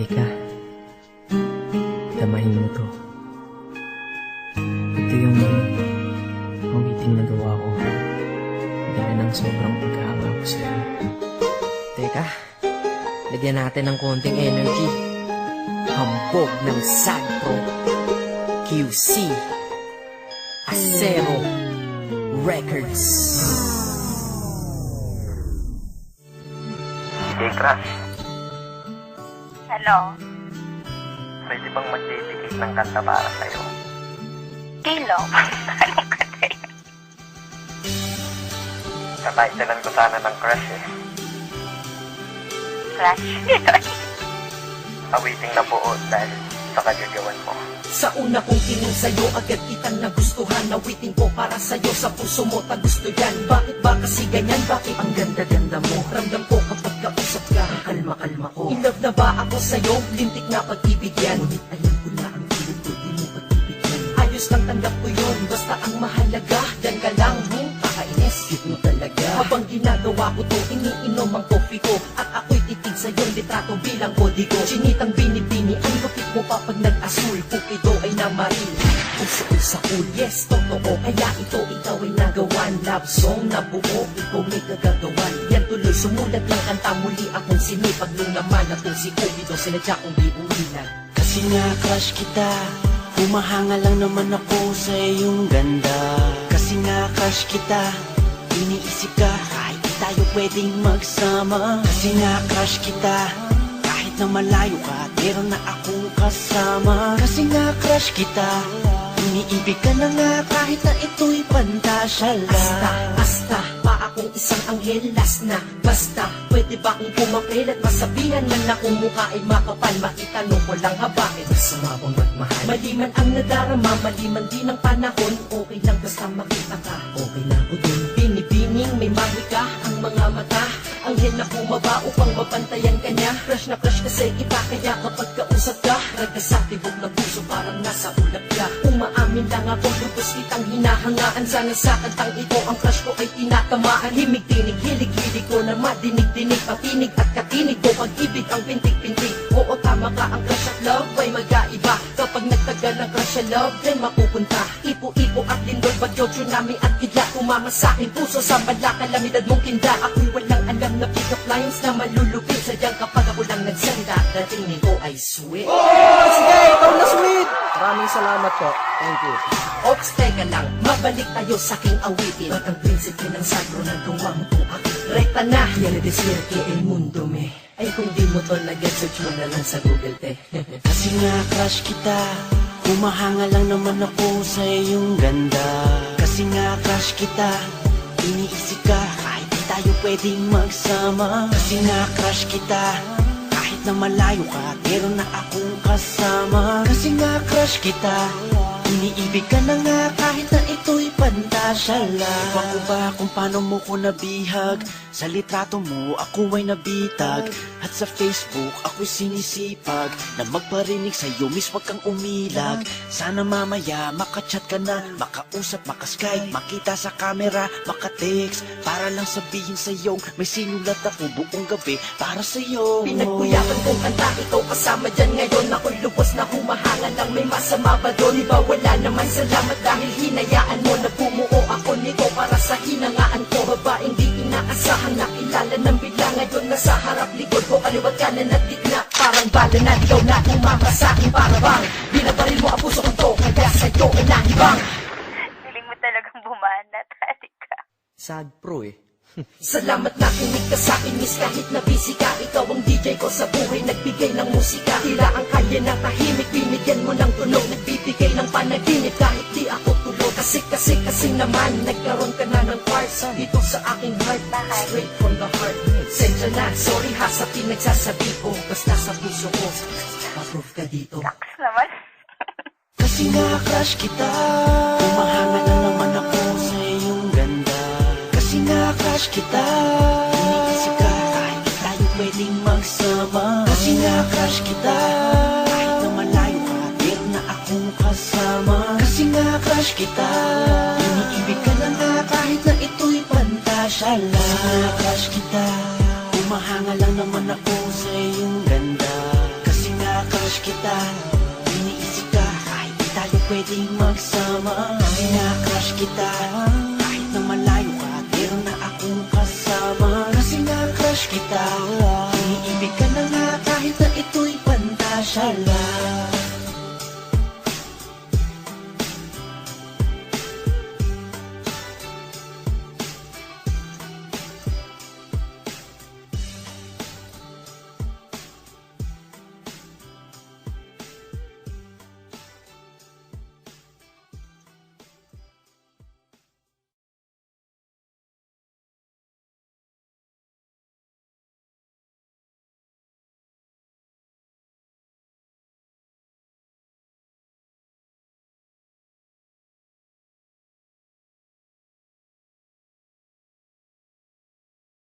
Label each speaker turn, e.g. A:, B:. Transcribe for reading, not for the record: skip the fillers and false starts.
A: Halika, damahin mo to. Ito yung awiting nagawa ko dahil ng sobrang pagkahanga ko sa'yo.
B: Teka, lagyan natin ng konting energy. Hambog ng Sagpro QC Acero Records.
C: Hey, Crush.
D: Hello?
C: Pwede bang mag-dedicate ng kanta para sa'yo?
D: Kilo? Anong kanta yun?
C: Katitlean ko sana ng Crush eh.
D: Crush?
C: Awiting na buo dahil sa kagagawan mo.
B: Sa una kong tingin sa'yo, agad kitang nagustuhan. Nawiting ko para sa'yo, sa puso mo tagusto yan. Bakit ba kasi ganyan? Bakit ang ganda-ganda mo? Ramdam ko kapag kausap ka, kalma-kalma ko. In love na ba ako sa'yo? Lintik na pag-ibig yan. Ngunit alam ko na ang pilit ko, di mo pag-ibigyan. Ayos lang tanggap ko yun, basta ang mahalaga, yan ka lang, kakainis, cute mo talaga. Habang ginagawa ko to, iniinom ang coffee ko, at ako'y titig sa'yo, litrato bilang kodigo. Chinitang binibini, ang lupit mo pa pag nag-asul, pukido ay namaril. Puso ko sa cool, yes, totoo, kaya ito ikaw ay nagawan. Love song na buo, ikaw may kagagawan. Yan tuloy, sumulat ng kanta, muli akong sinipag. Nung naman atong si Cupido, sinadya kong biuwilan.
E: Kasi nga crush kita, humahanga lang naman ako sa iyong ganda. Kasi nga crush kita, iniisip ka kahit di tayo pwedeng magsama. Kasi nga crush kita, kahit na malayo ka, meron na akong kasama. Kasi nga crush kita, iniibig ka na nga kahit na ito'y pantasya lang.
B: Hasta pa akong isang anghel, last na basta pwede ba akong pumapel at masabihan man na kung mukha ay makapal? Maitanong ko lang ha, bakit masama bang magmahal? Mali man ang nadarama, mali man din ang panahon. Okay lang basta makita ka, okay na ako din. Binibining may mahika ang mga mata, anghel na bumaba upang mapantayan ka niya. Crush na crush kasi iba, kaya kapag kausap ka, nagkasatibok ng puso parang nasa ulap ka. Umaamin lang ako, lubos kitang hinahangaan. Sana sa kantang ito ang crush ko ay tinatamaan. Himig tinig, hilig-hilig ko na madinig-dinig, patinig at katinig ko, pag-ibig ang pintig-pintig. Oo, tama ka, ang crush at love ay mag-aiba. Kapag nagtagal ang crush at love, then mapupunta ipo-ipo at lindol, bagyo, tsunami at kidlat. Kumama sa aking puso sa bala, kalamidad mong kinda. Ako'y walang alam na pick-up lines na malulupit. Sadyang kapag ako lang nagsalita, dating nito ay sweet.
A: Sige, ikaw na sweet! Maraming salamat po. Thank you.
B: Ops, teka lang, mabalik tayo sa aking awitin. Ba't ang prinsipe ng Sagpro nagawa mo to akin? Rekta na, yan na deswerte el mundo me. Ay kung di mo to na-get, search mo na lang sa Google te.
E: Kasi nga crush kita, humahanga lang naman ako sa iyong ganda. Kasi nga crush kita, iniisip ka kahit di tayo pwedeng magsama. Kasi nga crush kita, kahit na malayo ka, meron na akong kasama. Kasi nga crush kita, iniibig ka na nga kahit na ito'y pantasya lang. Iwan ko ba kung paano mo ko nabihag? Sa litrato mo ako ay nabitag, at sa Facebook ako'y sinisipag na magparinig sa'yo, miss wag kang umilag. Sana mamaya makachat ka na, makausap, makaskype, makita sa camera, makatext, para lang sabihin sa'yo may sinulat ako buong gabi para sa'yo.
B: Pinagkuyapan kong kanta, ikaw kasama dyan ngayon. Ako'y lubos na humahanga lang, may masama ba doon? Iba wala naman, salamat dahil hinayaan mo na bumuo ako nito para sa hinangaan ko. Babaeng di inaasahan, nakilala ng bigla. Ngayon nasa harap likod ko, kaliwat kanan at gitna. Parang bala na ikaw na tumama sa akin, para bang binabaril mo ang puso ko to, kaya sa'yo ay nahibang.
D: Feeling mo talagang bumanat, halika.
A: Sagpro eh.
B: Salamat na kinig ka sa akin, miss, kahit na busy ka. Ikaw ang DJ ko sa buhay, nagbigay ng musika. Tila ang kalye na tahimik, binigyan mo ng tunog, nagbibigay ng panaginip kahit di ako tulog. Kasi naman, nagkaroon ka na ng parts dito sa aking heart, straight from the heart. Sensya na, sorry ha sa pinagsasabi ko, basta sa puso ko, approve ka dito.
D: Taks naman.
E: Kasi nga crush kita, humahanga lang naman ako sa iyong ganda. Kasi nga crush kita, iniisip ka kahit di tayo pwedeng magsama. Kasi nga crush kita, kahit na malayo ka, meron na akong kasama. Kasi nga crush kita, iniibig ka na nga kahit na ito'y pantasya lang. Kasi nga crush kita, humahanga lang naman ako sa iyong ganda. Kasi crush kita, iniisip ka kahit di tayo pwedeng magsama. Kasi nga crush kita, kahit na malayo